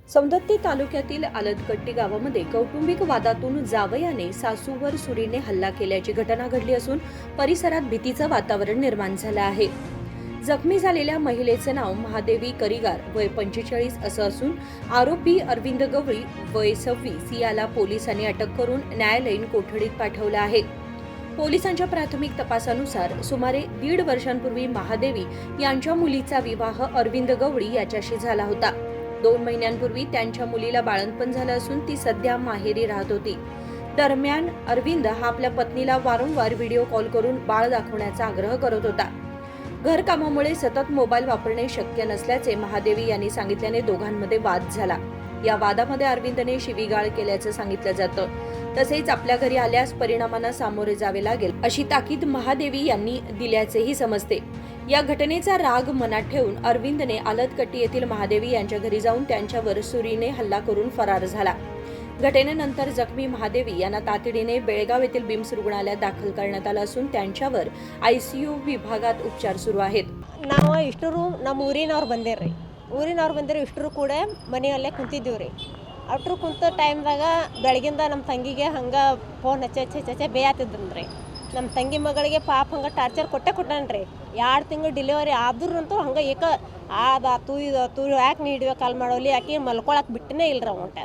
सौंदत्ती तालुक्यातील आलतकट्टी गावामध्ये कौटुंबिक वादातून जावयाने सासूवर सुरीने हल्ला केल्याची घटना घडली असून परिसरात भीतीचं वातावरण निर्माण झालं आहे. जखमी झालेल्या महिलेचं नाव महादेवी करिगार वय 45 असं असून आरोपी अरविंद गवळी वय 26 याला पोलिसांनी अटक करून न्यायालयीन कोठडीत पाठवलं आहे. पोलिसांच्या प्राथमिक तपासानुसार सुमारे 1.5 वर्षांपूर्वी महादेवी यांच्या मुलीचा विवाह अरविंद गवळी याच्याशी झाला होता. 2 महिन्यांपूर्वी त्यांच्या मुलीला बाळंतपण झालं असून ती सध्या माहेरी राहत होती. दरम्यान अरविंद हा आपल्या पत्नीला वारंवार व्हिडिओ कॉल करून बाळ दाखवण्याचा आग्रह करत होता. घरकामामुळे सतत मोबाईल वापरणे शक्य नसल्याचे महादेवी यांनी सांगितल्याने दोघांमध्ये वाद झाला. या वादामध्ये अरविंदने शिवीगाळ केल्याचं सांगितलं जातं. तसेच आपल्या घरी आल्यास परिणामांना सामोरे जावे लागेल अशी ताकीद महादेवी यांनी दिल्याचेही समजते. या घटनेचा राग मनात ठेवून अरविंदने आलतकट्टी येथील महादेवी यांच्या घरी जाऊन त्यांच्यावर सुरीने हल्ला करून फरार झाला. घटनेनंतर जखमी महादेवी यांना तातडीने बेळगाव येथील बिम्स रुग्णालयात दाखल करण्यात आलं असून त्यांच्यावर ICU ವಿಭಾಗದ उपचार सुरू आहेत. ನಾವು ಇಷ್ಟರು ನಮ್ಮ ಊರಿನವ್ರು ಬಂದೇರಿ. ಊರಿನವ್ರು ಬಂದಿರೋ ಇಷ್ಟರು ಕೂಡ ಮನೆಯಲ್ಲೇ ಕುಂತಿದ್ದೀವಿ ರೀ. ಅಷ್ಟ್ರು ಕುಂತ ಟೈಮ್ದಾಗ ಬೆಳಗಿಂದ ನಮ್ಮ ತಂಗಿಗೆ ಹಂಗೆ ಫೋನ್ ಹಚ್ಚೆ ಬೇಯಾತಿದ್ರಿ. ನಮ್ಮ ತಂಗಿ ಮಗಳಿಗೆ ಪಾಪ ಹಂಗೆ ಟಾರ್ಚರ್ ಕೊಟ್ಟಾನ್ರಿ. 2 ತಿಂಗಳು ಡಿಲಿವರಿ ಆದ್ರೂ ಹಂಗೆ ಆದಾತು ಇದಾತು ಯಾಕೆ ನೀಡುವೆ ಕಾಲ್ ಮಾಡೋಲಿ ಯಾಕೆ ಮಲ್ಕೊಳಕ್ಕೆ ಬಿಟ್ಟನೇ ಇಲ್ರಿ ಅವಂಟ.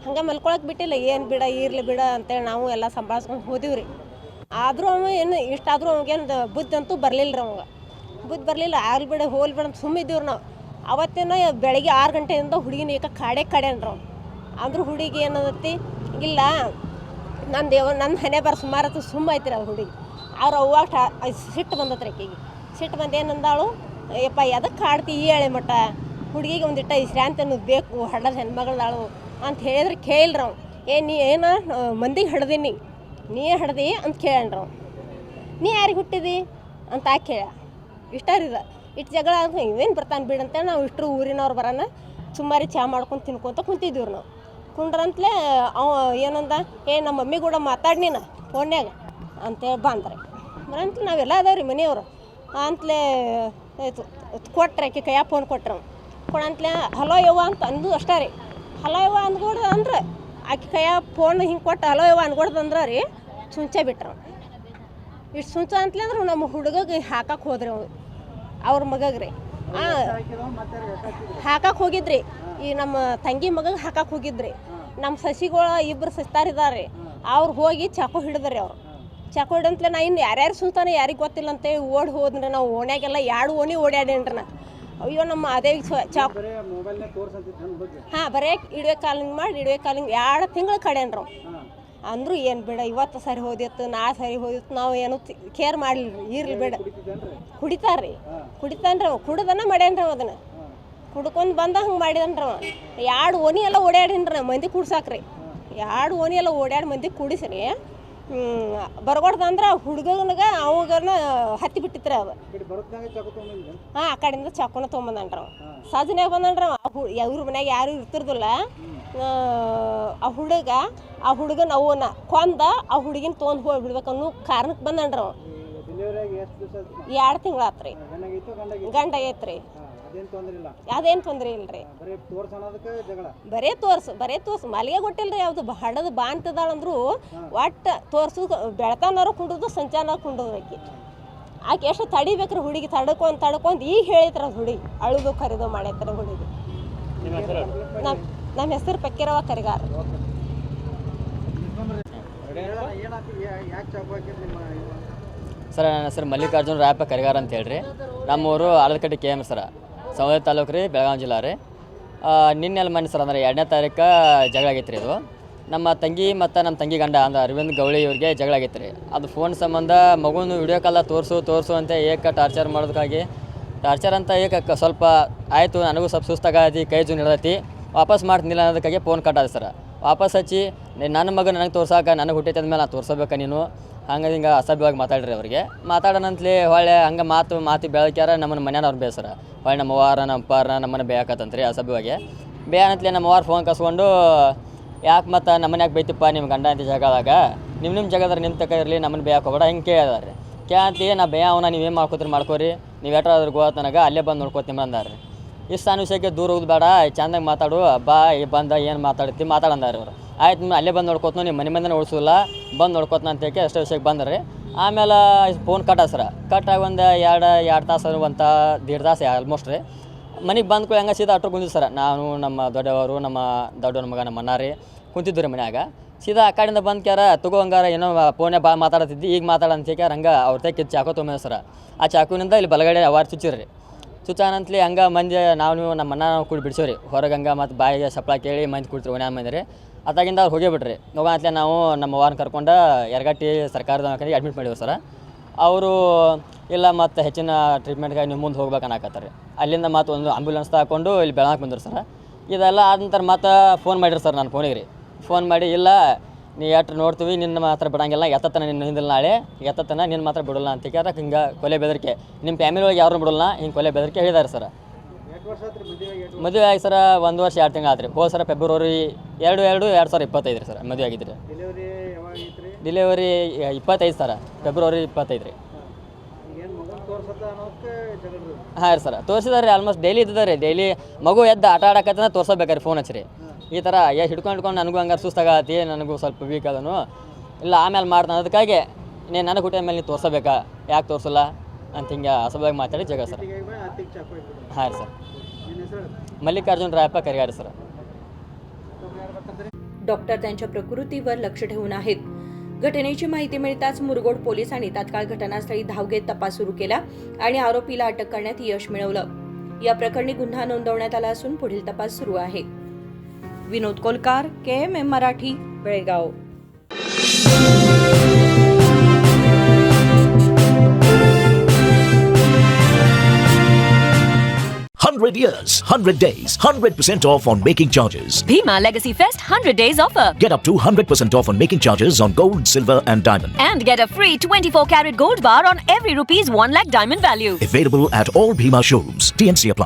ಹಂಗೆ ಮಲ್ಕೊಳಕ್ಕೆ ಬಿಟ್ಟಿಲ್ಲ. ಏನು ಬಿಡ ಇರ್ಲಿ ಬಿಡ ಅಂತೇಳಿ ನಾವು ಎಲ್ಲ ಸಂಭಾಳಿಸ್ಕೊಂಡು ಹೋದಿವಿ ರೀ. ಆದರೂ ಅವ ಏನು ಇಷ್ಟಾದರೂ ಅವಾಗೇನು ಬುದ್ಧಿ ಅಂತೂ ಬರಲಿಲ್ಲ ರೀ. ಅವಾಗ ಬುದ್ಧಿ ಬರಲಿಲ್ಲ. ಆಗ್ಲಿ ಬಿಡ ಹೋಲ್ ಬಿಡ ಅಂತ ಸುಮ್ಮಿದ್ದೀವ್ರಿ ನಾವು. ಅವತ್ತೇನೋ ಬೆಳಗ್ಗೆ 6 ಗಂಟೆಯಿಂದ ಹುಡುಗಿನ ಏಕ ಕಾಡೇನ್ರಿ ಅವ್ನು. ಅಂದ್ರೂ ಹುಡುಗಿ ಏನದತ್ತಿ ಇಲ್ಲ ನನ್ನ ಹಣೆ ಬರ ಸುಮಾರತ್ತು ಸುಮ್ಮ ಐತ್ರಿ ಅದು ಹುಡುಗಿ. ಅವ್ರು ಅವ್ವಾಗ ಸಿಟ್ಟು ಬಂದತ್ರಿ ಆಕೆಗೆ. ಸಿಟ್ಟು ಬಂದು ಏನಂದಾಳು, ಯಪ್ಪ ಎದಕ್ಕೆ ಕಾಡ್ತಿ ಈ ಎಳೆ ಮಟ್ಟ ಹುಡುಗಿಗೆ ಒಂದಿಟ್ಟ ವಿಶ್ರಾಂತಿ ಅನ್ನೋದು ಬೇಕು, ಹಡದ ಹೆಣ್ಮಗಳದಾಳು ಅಂತ ಹೇಳಿದ್ರೆ ಕೇಳಿಲ್ರಿ ಅವ್ನು. ನೀ ಏನ ಮಂದಿಗೆ ಹಡ್ದೀನಿ, ನೀ ಹಡ್ದಿ ಅಂತ ಕೇಳಣ್ರಿ ಅವ್ನು. ನೀ ಯಾರಿಗೆ ಹುಟ್ಟಿದಿ ಅಂತ ಕೇಳ. ಇಷ್ಟಾರಿದ ಇಷ್ಟು ಜಗಳ ಇವೇನು ಬರ್ತಾನೆ ಬಿಡಂತೇಳಿ ನಾವು ಇಷ್ಟರು ಊರಿನವ್ರು ಬರೋಣ ಸುಮಾರಿ ಚಹಾ ಮಾಡ್ಕೊಂಡು ತಿನ್ಕೊಂತ ಕುಂತಿದ್ದೀವ್ರಿ ನಾವು. ಕುಂಡ್ರಂತಲೇ ಅವ ಏನಂದ, ನಮ್ಮ ಮಮ್ಮಿ ಕೂಡ ಮಾತಾಡ್ನೀನ ಫೋನ್ಯಾಗ ಅಂತೇಳಿ ಬಂದ್ರಿ. ಬರಂತಲೇ ನಾವೆಲ್ಲ ಅದಾವ್ರಿ ಮನೆಯವರು ಅಂತಲೇ ಕೊಟ್ರೆ ಆಕೆ ಕೈಯಾಗ ಫೋನ್ ಕೊಟ್ರೆ ಅವ್ನು ಕೊಡಂತಲೇ ಹಲೋ ಯವ್ವ ಅಂತ ಅಂದು ಅಷ್ಟೇ ರೀ. ಹಲೋ ಯವ್ವ ಅಂದ್ಕೊಡ್ದು ಅಂದ್ರೆ ಆಕೆ ಕೈಯಾಗ ಫೋನ್ ಹಿಂಗೆ ಕೊಟ್ಟು ಹಲೋ ಯವ್ವ ಅನ್ಕೊಡ್ದು ಅಂದ್ರೆ ರೀ ಸುಂಚ ಬಿಟ್ರು. ಇಷ್ಟು ಸುಂಚ ಅಂತಲೇ ಅಂದ್ರೆ ನಮ್ಮ ಹುಡುಗಗೆ ಹಾಕಕ್ಕೆ ಹೋದ್ರಿ ಅವ್ರ ಮಗಗೆ ರೀ. ಹಾಕಕ್ಕೆ ಹೋಗಿದ್ರಿ. ಈ ನಮ್ಮ ತಂಗಿ ಮಗಗೆ ಹಾಕಕ್ಕೆ ಹೋಗಿದ್ರಿ. ನಮ್ಮ ಸಸಿಗಳ 2 ಸಸ್ತಾರಿದ್ದಾರೆ. ಅವ್ರು ಹೋಗಿ ಚಾಕು ಹಿಡಿದ್ರಿ. ಅವ್ರು ಚಾಕು ಹಿಡಂತಲೇ ನಾ ಇನ್ನು ಯಾರ್ಯಾರು ಸುಲ್ತಾನೆ ಯಾರಿಗೆ ಗೊತ್ತಿಲ್ಲ ಅಂತೇಳಿ ಓಡಿ ಹೋದ್ರಿ. ನಾವು ಓಣ್ಯಾಗೆಲ್ಲ 2 ಓಣಿ ಓಡ್ಯಾಡೇನ್ರಿ ನಾ. ಅಯ್ಯೋ ನಮ್ಮ ಅದೇವಿ ಚಾಕು ಹಾಂ ಬರೇ ಇಡುವೆ ಕಾಲಿಂಗ್ ಮಾಡಿ 2 ತಿಂಗಳು ಕಡೇನ್ರಿ. ಅಂದರೂ ಏನು ಬಿಡ ಇವತ್ತು ಸರಿ ಹೋದಿತ್ತು ನಾಳೆ ಸರಿ ಹೋದಿತ್ತು ನಾವು ಏನು ಕೇರ್ ಮಾಡಲಿಲ್ಲ. ಇರ್ಲಿ ಬಿಡ ಕುಡಿತಾರ್ರಿ. ಕುಡಿತಾನ್ರಿ ಅವ. ಕುಡ್ದನ ಮಾಡ್ಯಾನ್ರಿ ಅವ. ಅದನ್ನು ಕುಡ್ಕೊಂಡು ಬಂದ ಹಂಗೆ ಮಾಡಿದನ್ರಿ ಅವ. 2 ಓಣಿ ಎಲ್ಲ ಓಡ್ಯಾಡಿನ್ರಿ ನಾವು ಮಂದಿ ಕುಡ್ಸಾಕ್ರಿ. 2 ಓಣಿ ಎಲ್ಲ ಓಡ್ಯಾಡಿ ಮಂದಿ ಕುಡಿಸ್ರಿ ಬರ್ಗೊಡ್ದಂದ್ರೆ ಹುಡುಗನಿಗೆ ಅವಗನ ಹತ್ತಿ ಬಿಟ್ಟಿತ್ರಿ ಅದು. ಹಾಂ ಆ ಕಡೆಯಿಂದ ಚಾಕುನ ತೊಗೊಂಬಂದನ್ರಿ ಅವ. ಸಜ್ನ್ಯಾಗ ಬಂದನ್ರಿ ಅವ. ಇವ್ರ ಮನ್ಯಾಗ ಯಾರು ಇರ್ತಿರ್ದಿಲ್ಲ. ಆ ಹುಡುಗನ ಅವನ ಕೊಂದ ಆ ಹುಡುಗಿನ ತೊಗೊಂಡು ಹೋಗ್ಬಿಡ್ಬೇಕನ್ನೋ ಕಾರಣಕ್ಕೆ ಬಂದನ್ರಿ ಅವ. 2 ತಿಂಗಳು ಆತ್ರಿ. ಗಂಡ ಐತ್ರಿ. ಅದೇನು ತೊಂದರೆ ಇಲ್ರಿ. ಬರೇ ತೋರ್ಸು ಮಲ್ಲಿಗೆ ಕೊಟ್ಟಿಲ್ರಿ. ಯಾವುದು ಹಡದ ಬಾ ಅಂತದಾಳಂದ್ರು ಒಟ್ಟು ತೋರ್ಸು ಬೆಳತಾನವ್ರು ಕುಂಡುದು ಸಂಚಾನ ಕುಂಡುದು. ಆಕೆ ಎಷ್ಟು ತಡಿಬೇಕ್ರಿ ಹುಡುಗಿ. ತಡ್ಕೊಂಡು ಈಗ ಹೇಳಿತ್ರ ಹುಡುಗಿ ಅಳುದು ಕರಿದು ಮಾಡೈತ್ರ ಹುಡುಗಿ. ನಮ್ಮ ಹೆಸರು ಪಕ್ಕಿರವ ಕರಿಗಾರ. ಸರ್ ನನ್ನ ಹೆಸರು ಮಲ್ಲಿಕಾರ್ಜುನ ರಾಯಪ್ಪ ಕರಿಗಾರ ಅಂತ ಹೇಳ್ರಿ. ನಮ್ಮೂರು ಆಲದಕಟ್ಟಿ KM ಸರ, ಸೌದತ್ತಿ ತಾಲೂಕು ರೀ, ಬೆಳಗಾವಿ ಜಿಲ್ಲಾ ರೀ. ನಿನ್ನೆಲ್ಲ ಮನೆ ಸರ್ ಅಂದ್ರೆ 2ನೇ ತಾರೀಕು ಜಗಳ ಆಗೈತೆ ರೀ. ಇದು ನಮ್ಮ ತಂಗಿ ಮತ್ತು ನಮ್ಮ ತಂಗಿ ಗಂಡ ಅಂದ್ರೆ ಅರವಿಂದ್ ಗವಳಿ ಇವ್ರಿಗೆ ಜಗಳ ಆಗೈತೆ ರೀ. ಅದು ಫೋನ್ ಸಂಬಂಧ ಮಗುನು ವಿಡಿಯೋ ಕಾಲ ತೋರಿಸು ಅಂತ ಟಾರ್ಚರ್ ಮಾಡೋದಕ್ಕಾಗಿ ಟಾರ್ಚರ್ ಅಂತ ಸ್ವಲ್ಪ ಆಯಿತು. ನನಗೂ ಸ್ವಲ್ಪ ಸುಸ್ತಾಗೈತಿ, ಕೈ ಜೂನ್ ಹಿಡ್ದೈತಿ, ವಾಪಸ್ ಮಾಡ್ತಿಲ್ಲ ಅನ್ನೋದಕ್ಕಾಗಿ ಫೋನ್ ಕಟ್ಟಾದ ಸರ್. ವಾಪಸ್ ಹಚ್ಚಿ ನನ್ನ ಮಗ ನನಗೆ ತೋರ್ಸಾಕ ನನಗೆ ಹುಟ್ಟೈತೆ ಅಂದಮೇಲೆ ನಾನು ತೋರ್ಸೋಬೇಕಾ ನೀನು ಹಿಂಗೆ ಅಸಭ್ಯವಾಗಿ ಮಾತಾಡ್ರಿ ಅವ್ರಿಗೆ. ಮಾತಾಡೋಣಂತಲೇ ಹೊಳ್ಳೆ ಹಂಗೆ ಮಾತು ಬೆಳಕ್ಯಾರ ನಮ್ಮನ್ನು ಮನೆಯವ್ರು ಬೇಸರ. ಹೊಳ್ಳೆ ನಮ್ಮ ಅವ್ವಾರ ನಮ್ಮ ಅಪ್ಪಾರ ನಮ್ಮನ್ನು ಬೇಯಾಕತ್ತಂತ್ರಿ ಅಸಭ್ಯವಾಗಿ. ಬೇಯನತ್ಲೇ ನಮ್ಮ ಅವ್ವಾರ ಫೋನ್ ಕಸ್ಕೊಂಡು ಯಾಕೆ ಮತ್ತು ನಮ್ಮನೆ ಯಾಕೆ ಬೈತಿಪ್ಪ ನಿಮ್ಮ ಗಂಡ ಅಂತ ಜಾಗದಾಗ ನಿಮ್ಮ ಜಾಗದಾಗ ನಿಮ್ಮ ತಕ ಇರಲಿ ನಮ್ಮನ್ನು ಬೇಯಕ್ಕೆ ಹೋಗ್ಬೇಡ ಹಿಂಗೆ ಕೇಳಿದಾರೆ. ಕ್ಯಾಂತಿ ನಾ ಬೇಯ ಅವನ ನೀವೇನು ಮಾಡ್ಕೋತೀರಿ ಮಾಡ್ಕೋರಿ, ನೀವು ಎಟ್ರಾದ್ರೂ ಗೋತ್ ನನಗೆ ಅಲ್ಲೇ ಬಂದು ನೋಡ್ಕೋತೀನಿ ಅಂದಾರೆ. ಇಷ್ಟು ಸಣ್ಣ ವಿಷಯಕ್ಕೆ ದೂರ ಹೋಗೋದು ಬೇಡ, ಚಂದಾಗಿ ಮಾತಾಡು, ಬಾ ಬಂದ ಏನು ಮಾತಾಡ್ತಿ ಮಾತಾಡಂದಾರ ಇವರು. ಆಯ್ತು ಅಲ್ಲೇ ಬಂದು ನೋಡ್ಕೋತ ನಿಮ್ಮ ಮನೆ ಮಂದಿನ ಉಳಿಸೋಲ್ಲ, ಬಂದು ನೋಡ್ಕೋತ ಅಂತೇಳಿ ಅಷ್ಟೇ ವಿಷಯಕ್ಕೆ ಬಂದ್ರಿ. ಆಮೇಲೆ ಫೋನ್ ಕಟ್ ಸರ ಕಟ್ಟಾಗಿ ಒಂದು ಎರಡು ತಾಸು 1.5 ತಾಸು ಆಲ್ಮೋಸ್ಟ್ ರೀ. ಮನೆಗೆ ಬಂದ್ಕೊ ಹೆಂಗೆ ಸೀದಾ ಆಟೋ ಕುಂತಿದ್ದು ಸರ. ನಾನು ನಮ್ಮ ದೊಡ್ಡವರು, ನಮ್ಮ ದೊಡ್ಡವ್ರ ಮಗ, ನಮ್ಮ ಅಣ್ಣ ರೀ ಕುಂತಿದ್ದು ರೀ ಮನ್ಯಾಗ. ಸೀದಾ ಆ ಕಡೆಯಿಂದ ಬಂದು ಕ್ಯಾರ ತಗೋ ಹಂಗಾರ ಏನೋ ಫೋನೇ ಬಾ ಮಾತಾಡತ್ತಿದ್ದಿ, ಈಗ ಮಾತಾಡಂತ ಹಂಗೆ ಅವ್ರ ತೆಗಿದ್ದು ಚಾಕು ತೊಗೊಂಬ ಸರ. ಆ ಚಾಕುವಿನಿಂದ ಇಲ್ಲಿ ಬಲಗಡೆ ಅವಾರು ಚುಚ್ಚಿರಿ. ಚುಚ್ಚಾನಂತಲಿ ಹಂಗೆ ಮಂದಿ ನಾವು ನಮ್ಮ ಅಣ್ಣ ನಾವು ಕೂಡಿ ಬಿಡ್ಸೋರಿ ಹೊರಗೆ. ಹಂಗೆ ಮತ್ತು ಬಾಯಿಗೆ ಸಪ್ಲ ಕೇಳಿ ಮಂದಿ ಕುಡ್ತೀರಿ ಒಣ ಮಂದಿ ರೀ. ಅದಾಗಿಂದ ಅವ್ರು ಹೋಗೇ ಬಿಟ್ರಿ. ಹೋಗಂತಲೇ ನಾವು ನಮ್ಮ ವಾರನ್ನ ಕರ್ಕೊಂಡು ಯರಗಟ್ಟಿ ಸರ್ಕಾರದ ದವಾಖಾನೆಗೆ ಅಡ್ಮಿಟ್ ಮಾಡಿವಿ ಸರ. ಅವರು ಇಲ್ಲ ಮತ್ತು ಹೆಚ್ಚಿನ ಟ್ರೀಟ್ಮೆಂಟ್ಗಾಗಿ ನೀವು ಮುಂದೆ ಹೋಗ್ಬೇಕು ಅನ್ನಕತ್ತಾರೆ. ಅಲ್ಲಿಂದ ಮತ್ತು ಒಂದು ಆಂಬ್ಯುಲೆನ್ಸ್ ತಗೊಂಡು ಇಲ್ಲಿ ಬೆಳಗಾಕ್ಕೆ ಬಂದರು ಸರ. ಇದೆಲ್ಲ ಆದ ನಂತರ ಮತ್ತೆ ಫೋನ್ ಮಾಡಿರಿ ಸರ್ ನನ್ನ ಫೋನಿಗೆ ರೀ. ಫೋನ್ ಮಾಡಿ ಇಲ್ಲ ನೀ ಎಷ್ಟು ನೋಡ್ತೀವಿ, ನಿನ್ನ ಮಾತ್ರ ಬಿಡಂಗಿಲ್ಲ, ಎತ್ತತನ ನಿನ್ನ ಹಿಂದಿಲ್ಲ, ನಾಳೆ ಎತ್ತತನ ನಿನ್ನ ಮಾತ್ರ ಬಿಡೋಲ್ಲ ಅಂತ ಕೇಳಕ್ಕೆ ಹಿಂಗೆ ಕೊಲೆ ಬೆದರಿಕೆ, ನಿಮ್ಮ ಫ್ಯಾಮಿಲಿ ಒಳಗೆ ಯಾರು ಬಿಡೋಲ್ಲ ಹಿಂಗೆ ಕೊಲೆ ಬೆದರಿಕೆ ಹೇಳಿದ್ದಾರೆ ಸರ್. ಮದುವೆ ಆಗಿ ಸರ 1 ವರ್ಷ 2 ತಿಂಗಳು ಆತ್ರಿ. ಹೋದ ಸರ ಫೆಬ್ರವರಿ 2/2/2025 ರೀ ಸರ್ ಮದುವೆ ಆಗಿದ್ರಿ. ಡೆಲಿವರಿ 25 ಸರ, ಫೆಬ್ರವರಿ 25 ರೀ. ಹಾಂ ರೀ ಸರ್ ತೋರಿಸಿದಾರೆ ರೀ. Almost daily ಇದ್ದಿದ್ದಾರೆ. ಡೈಲಿ ಮಗು ಎದ್ದು ಆಟ ಆಡಕತ್ತ ತೋರ್ಸೋಬೇಕಾರೆ ಫೋನ್ ಹಚ್ಚಿರಿ. ಈ ಥರ ಹಿಡ್ಕೊಂಡು ನನಗೂ ಹಂಗಾರೆ ಸುಸ್ತಾಗತ್ತಿ, ನನಗೂ ಸ್ವಲ್ಪ ವೀಕ್ ಅದನು, ಇಲ್ಲ ಆಮೇಲೆ ಮಾಡ್ತಾನೆ, ಅದಕ್ಕಾಗಿ ನೀನು ನನಗೆ ಹುಟ್ಟಿದ ಮೇಲೆ ನೀನು ತೋರಿಸಬೇಕಾ, ಯಾಕೆ ತೋರಿಸಲ್ಲ ಅಂತ ಹಿಂಗೆ ಅಸಭ್ಯವಾಗಿ ಮಾತಾಡಿ ಜಗ ಸರ್. ಹಾಂ ರೀ sir. Mallikarjun Rayappa Karigare sir. Doctor त्यांच्या प्रकृतीवर लक्ष ठेवून आहेत. घटनेची माहिती मिळताच मुरगोड पोलिसांनी तात्काळ घटनास्थळी धाव घेत तपास सुरू केला आणि आरोपीला अटक करण्यात यश मिळवलं. या प्रकरणी गुन्हा नोंदवण्यात आला असून पुढील तपास सुरू आहे. Vinod Kolkar, KMM Marathi, Belgaum. 100 years, 100 days, 100% off on making charges. Bhima Legacy Fest 100 days offer. Get up to 100% off on making charges on gold, silver and diamond. And get a free 24 karat gold bar on every ₹1 lakh diamond value. Available at all Bhima showrooms. TNC apply.